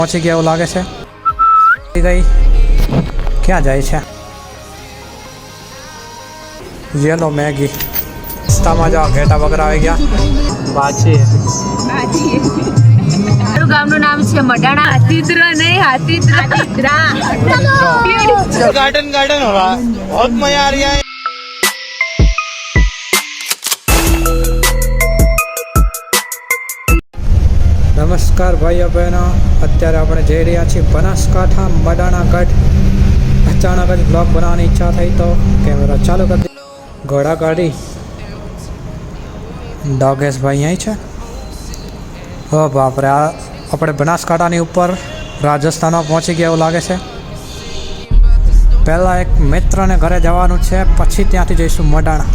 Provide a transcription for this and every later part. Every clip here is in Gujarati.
પહોંચી ગયા એવું લાગે છે. ગઈ ક્યાં જાય છે? યેલો મેગી રસ્તામાં જાઓ. ઘેટા બકરા આવી ગયા. પાછી મારું ગામનું નામ છે મડાણા. હાથીદ્રા નહીં, હાથીદ્રા. गार्डन गार्डन हो रहा है, बहुत मजा आ रहा है. નમસ્કાર ભાઈઓ બહેનો, અત્યારે આપણે જઈ રહ્યા છીએ બનાસકાંઠા મડાણા ગઢ. અચાનક જ બ્લોગ બનાવવાની ઈચ્છા થઈ તો કેમેરા ચાલુ કરી દીધો. ઘોડા ગાડી ડોગેશભાઈ અહીં છે. હો બાપરે, આ આપણે બનાસકાંઠાની ઉપર રાજસ્થાનમાં પહોંચી ગયા એવું લાગે છે. પહેલાં એક મિત્રને ઘરે જવાનું છે, પછી ત્યાંથી જઈશું મડાણા.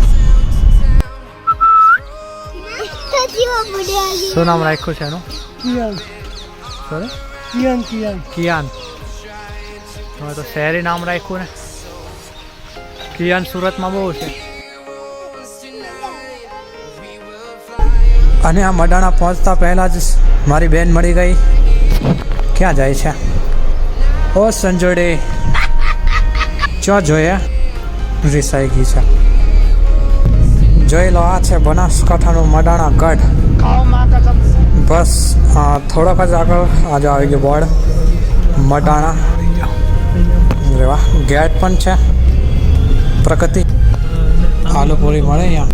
શું નામ રાખ્યું છે એનું? કિયાન. હવે તો શહેરી નામ રાખ્યું ને. કિયાન સુરતમાં બહુ છે. અને આ મડાણા પહોંચતા પહેલાં જ મારી બેન મળી ગઈ. ક્યાં જાય છે? ઓ સંજોડે, ચો જોઈએ રીસાઈ ગઈ છે. જોઈ લો, આ છે બનાસકાંઠાનું મડાણા ગઢ. બસ થોડોક જ આગળ આજે આવી ગયો બોર્ડ મડાણા. વાહ, ગેટ પણ છે. પ્રગતિ આલુ પૂરી મળે અહીંયા.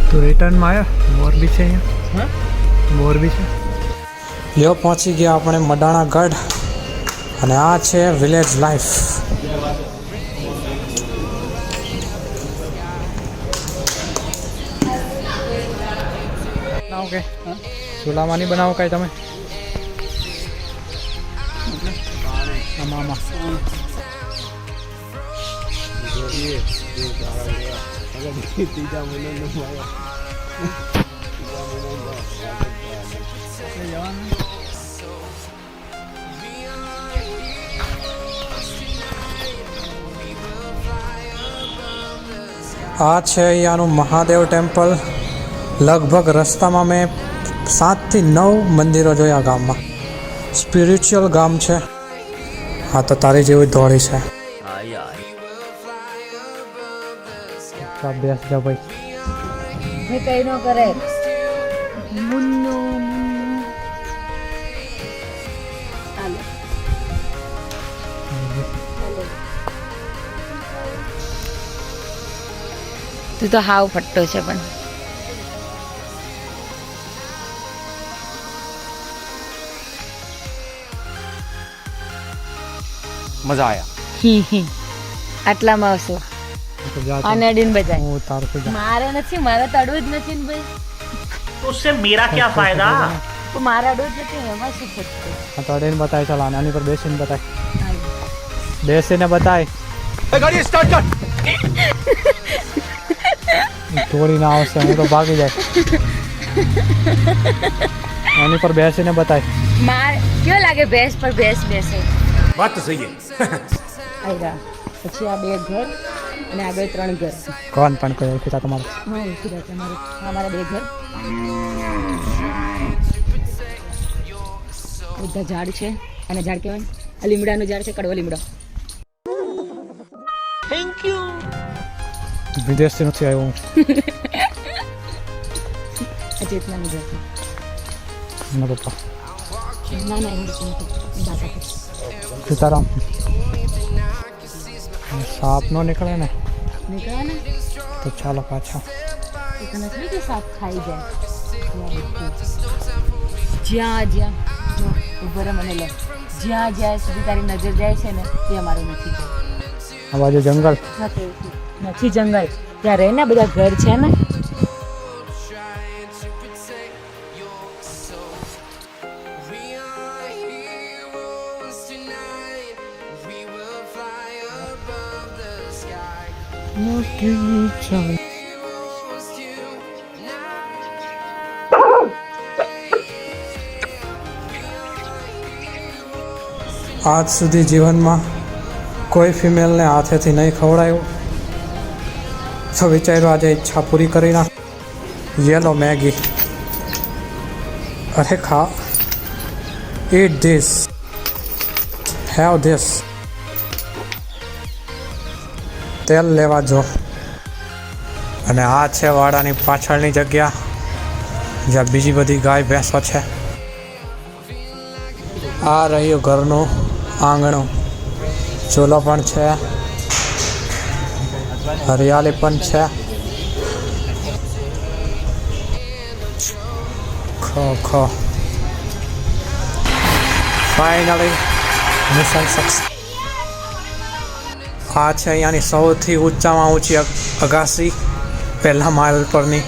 તો રિટર્નમાં આવ્યા. મોરબી છે અહીંયા, મોરબી છે. લ્યો, પહોંચી ગયા આપણે મડાણા ગઢ. અને આ છે વિલેજ લાઈફ. ઓકે, ચૂલામાં નહીં બનાવો કાંઈ તમે? આમાં આ છે અહીંયાનું મહાદેવ ટેમ્પલ. લગભગ રસ્તામાં મેં 7 થી 9 મંદિરો જોયા ગામમાં. સ્પિરિચ્યુઅલ ગામ છે. હા, તો તારી જેવી દોડી છે. બેસ જા ભાઈ. કઈ ન કરે. મુન્નુ તું તો હાવ ફટ્ટો છે પણ. मजा आया. આટલામાં આવશે. આને અડીને બજાય. હું તારું તો જા. મારે નથી, મારે તો અડવું જ નથી ને ભાઈ. तो उससे मेरा क्या फायदा. તો મારે અડવું જ નથી, એમાં શું થતું? હા, તો અડીને બતાય. ચાલ, આની પર બેસીને બતાય. બેસીને બતાય. गाड़ी स्टार्ट कर. તોડી ના આવશે, હું તો ભાગી જાય. એની પર બેસીને બતાય. માર કેવો લાગે ભેંસ પર ભેંસ બેસે? बात तो सही है. આયરા પછી આ 2 ઘર અને આગળ 3 ઘર. કોણ પણ કોઈ ઓળખીતા તમારે? હા, ઓળખી તમારે. અમારા 2 ઘર. બધા ઝાડ છે. અને ઝાડ કહેવાય આ લીમડાનું ઝાડ છે, કડવો લીમડો. Thank you. વિદેશથી નથી આવ્યો હું. આ ચેતનાનું ઘર છે. એના પપ્પા ના ના, હું નથી. બાપા છે. સીતારામ. સાપ નો નીકળે ને નીકળે ને તો ચાલો પાછા. તો તને થઈ કે સાપ ખાઈ જાય. જ્યાં જ્યાં જો ઉભો રહે, મને લે. જ્યાં જ્યાં સુધી તારી નજર જાય છે ને તે અમારું નથી. આ બાજુ જંગલ. નથી જંગલ, ત્યાં રહે ને બધા ઘર છે ને. આજ સુધી જીવનમાં કોઈ ફિમેલને હાથેથી નહીં ખવડાવ્યું, તો વિચાર્યું આજે ઈચ્છા પૂરી કરી નાખ. ये लो मैगी। अरे खा, eat this, have this। તેલ લેવા જો। અને આ છે વાડાની પાછળની જગ્યા જ્યાં બીજી બધી ગાય ભેંસો છે। આ રહ્યું ઘરનું આંગણું, ચૂલો પણ છે, હરિયાળી પણ છે। Kho kho, finally mission success. આ છે અહીંયાની સૌથી ઊંચામાં ઊંચી અગાસી, પહેલા માળ પરની।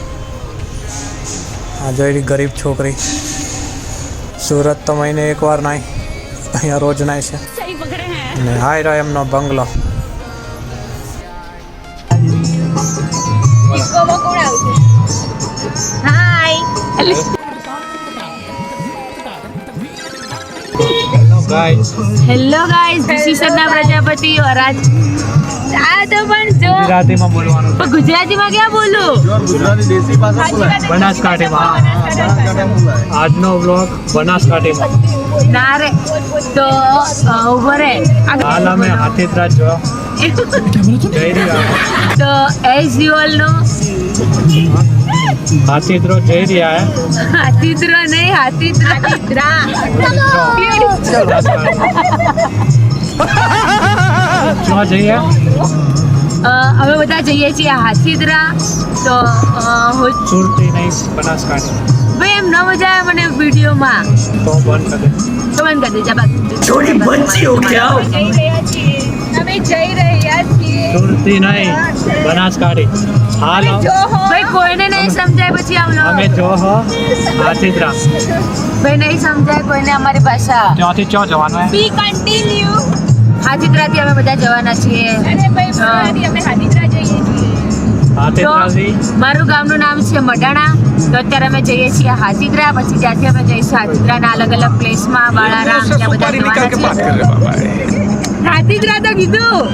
આ જોઈ ગરીબ છોકરી, સુરત તો મહિને એકવાર નાય, અહીંયા રોજ નાય છે। ને હાય રહ્યો એમનો બંગલો। Hello guys, this is Sarna Prajapati और आज આ તો પણ જો ગુજરાતીમાં બોલવાનું, પણ ગુજરાતીમાં ક્યાં બોલું? બનાસકાંઠીમાં। આજનો વ્લોગ બનાસકાંઠીમાં। ના રે તો ઉભો રે હાલ અમે હાથીદ્રા જો જઈ રહ્યા। તો એઝ યુ ઓલ નો હાથીદ્રો જઈ રહ્યા હે। હાથીદ્રો નહીં, હાથીદ્રા ક્યાં જઈએ? અમે બધા જઈએ છીએ હાથીદ્રા। તો હું સુરતી નહીં, બનાસકાંઠી। ભાઈ એમ ન મજા આવે મને વિડીયોમાં, તો બંધ કરી દે। તો બંધ કરી દેજા બાકી छोटी बच्ची हो क्या અમે જઈ રહ્યા છીએ। સુરતી નહીં, બનાસકાંઠી। હાલ ભાઈ કોઈને નહીં સમજાય પછી આમ અમે જો હો હાથીદ્રા। ભાઈ નહીં સમજાય કોઈને અમારી ભાષા। ત્યાંથી ક્યાં જવાનું હે? બી કન્ટિન્યુ। હાથીદ્રાથી અમે બધા જવાના છીએ। અરે ભાઈ અમે હાથીદ્રા જઈએ છીએ। હાથીદ્રાથી મારું ગામનું નામ છે મડાણા। તો અત્યારે અમે જઈએ છીએ હાથીદ્રા, પછી ત્યાંથી અમે જઈશું હાથીદ્રાના અલગ અલગ પ્લેસમાં, બાળારામ, ત્યાં બધા જવાના છીએ। હાથીદ્રા તો કીધું,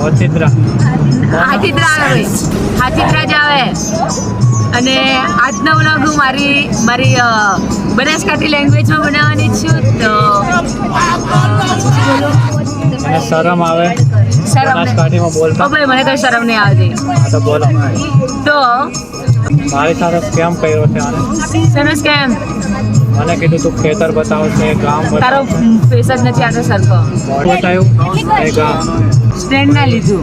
હાથીદ્રા હાથીદ્રા આવે, હાથીદ્રા જ આવે। અને આજનો વ્લોગ હું મારી બનાસકાંઠી લેંગ્વેજમાં બનાવવાની છું। તો મને શરમ આવે શરમ બનાસકાંઠીમાં ઓ બોલતા? ભાઈ મને કઈ શરમ નહીં આવતી। હા તો બોલો। તો મારી સાથે કેમ કર્યો છે આને? સરસ કેમ મને કીધું તું ખેતર બતાવશે, ગામ તારો બતાવશે, ફેસ જ નથી આવતો સરખો, બતાવ્યું એ ગામ સ્ટેન્ડ ના લીધું।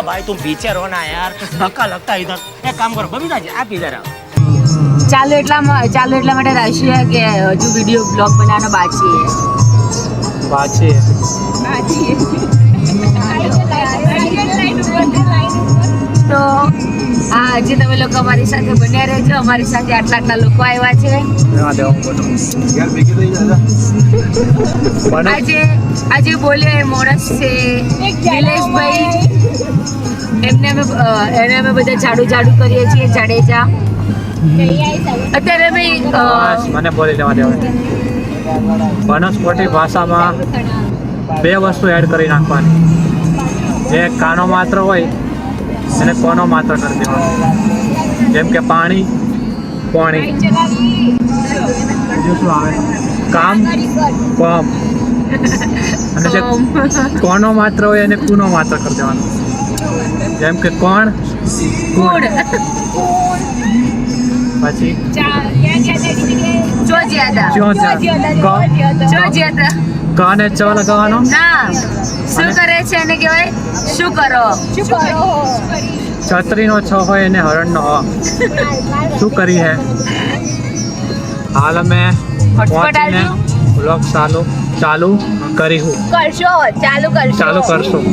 भाई तुम पीछे रहो ना यार, धक्का लगता है इधर। एक काम करो बबीता जी, आप इधर आओ। ચાલુ એટલા માટે રાશિયા કે હજુ વિડીયો બ્લોગ બનાવવાનો બાકી પાછી તો આજે તમે લોકો અમારી સાથે બન્યા રહેજો। અમારી સાથે આટલા લોકો આવ્યા છે। આજે બોલે મોણસ છે નિલેશભાઈ, એને અમે બધા ઝાડુ કરીએ છીએ, જાડેજા। અત્યારે અમે મને બોલી લેવા દેવાય। બનાસકાંઠી ભાષામાં બે વસ્તુ એડ કરી નાખવાની, જે કાનો માત્ર હોય એને કોનો માત્ર કરી દેવાનો। જેમ કે પાણી, પાણી। બીજું શું આવે? કામ, કોમ। અને જે કોનો માત્ર હોય એને કુનો માત્ર કરી દેવાનો। જેમ કે કોણ, કુણ, પછી કાને ચ લગાવવાનો। ના, શું કરે છે એને કહેવાય શું કરો। છત્રીનો છ હોય એને હરણનો હ। શું કરી હે? હાલ અમે પહોંચીને બ્લોગ ચાલુ કરીશું, ચાલુ કરશું।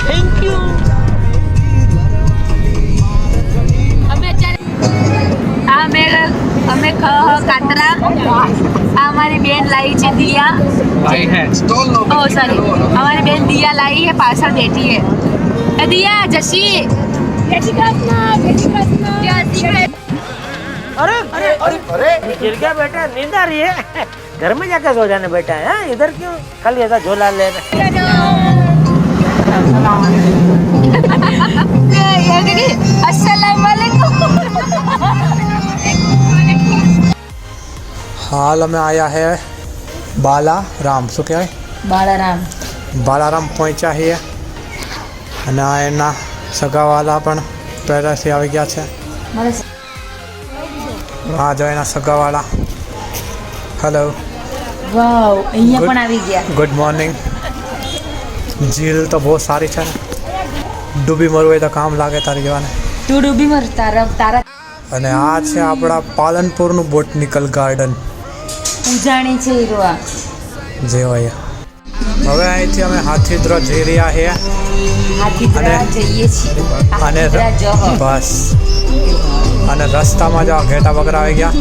Thank you. અમે કાતરા, આ અમારી બેન લાવી છે દિયા। ભાઈ હે ઓ સોરી, અમારી બેન દિયા લાવી है, પાછળ બેઠી है। ए दिया जशी, जय श्री कृष्ण। अरे अरे अरे अरे गिर गया बेटा, नींद आ रही है। घर में जाकर सो जाने बेटा है, इधर क्यों खाली ऐसा झोला ले रहे? હાલ અમે આવ્યા હે બાલારામ, શું કહેવાય, બાળારામ. બાલારામ પહોંચ્યા છીએ અને આ એના સગાવાલા પણ પહેલાંથી આવી ગયા છે. આ જો એના સગાવાલા. હેલો, વાવ, અહીંયા પણ આવી ગયા. Good morning. ઝીલ તો બહુ સારી છે ને, ડૂબી મરવું હોય તો કામ લાગે તારી જવાને. તું ડૂબી મર, તારા અને આ છે આપણા પાલનપુરનું બોટનિકલ ગાર્ડન ઉજાણી છે હીરોઆ. જે હોય. હવે અહીંથી અમે હાથીદ્રા જઈ રહ્યા છીએ હાથીદ્રા જઈએ છીએ. અને હાથીદ્રા જહ. બસ અને રસ્તામાં જો ઘેટા બકરા આવી ગયા.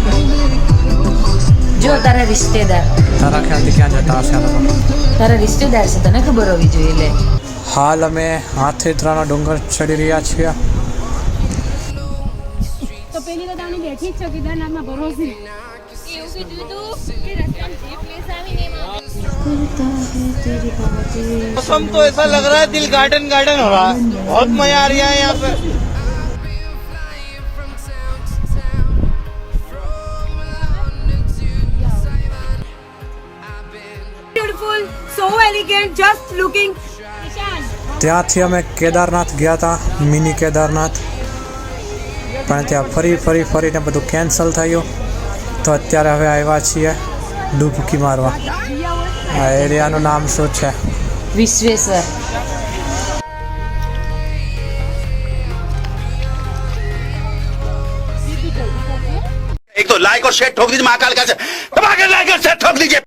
જો તારા રિશ્તેદાર, તારા ખ્યાલથી ક્યાં જતા હશે આ લોકો? તારા રિશ્તેદાર છે, તને ખબર હોવી જોઈએ. લે, હાલ અમે હાથીદ્રાના ડુંગર ચડી રહ્યા છીએ. તો પેલી તો તાણી બેઠી જ છે કેદારનાથના ભરોસે. એવું કીધું તું કે રસ્તામાં જે પ્લેસ આવીને એમાં मौसम तो ऐसा लग रहा है दिल गार्डन गार्डन हो रहा है. बहुत मजा आ रहा है यहाँ पे. beautiful, so elegant, just looking. ત્યાંથી અમે કેદારનાથ ગયા હતા, મિની કેદારનાથ, પણ ત્યાં ફરીને બધું કેન્સલ થયું. તો અત્યારે હવે આવ્યા છીએ ડૂબકી મારવા. આ એરિયાનું નામ શું છે? વિશ્વેશ્વર. एक तो लाइक और शेयर ठोक दीजिए, महाकाल का दबा के लाइक और शेयर ठोक दीजिए.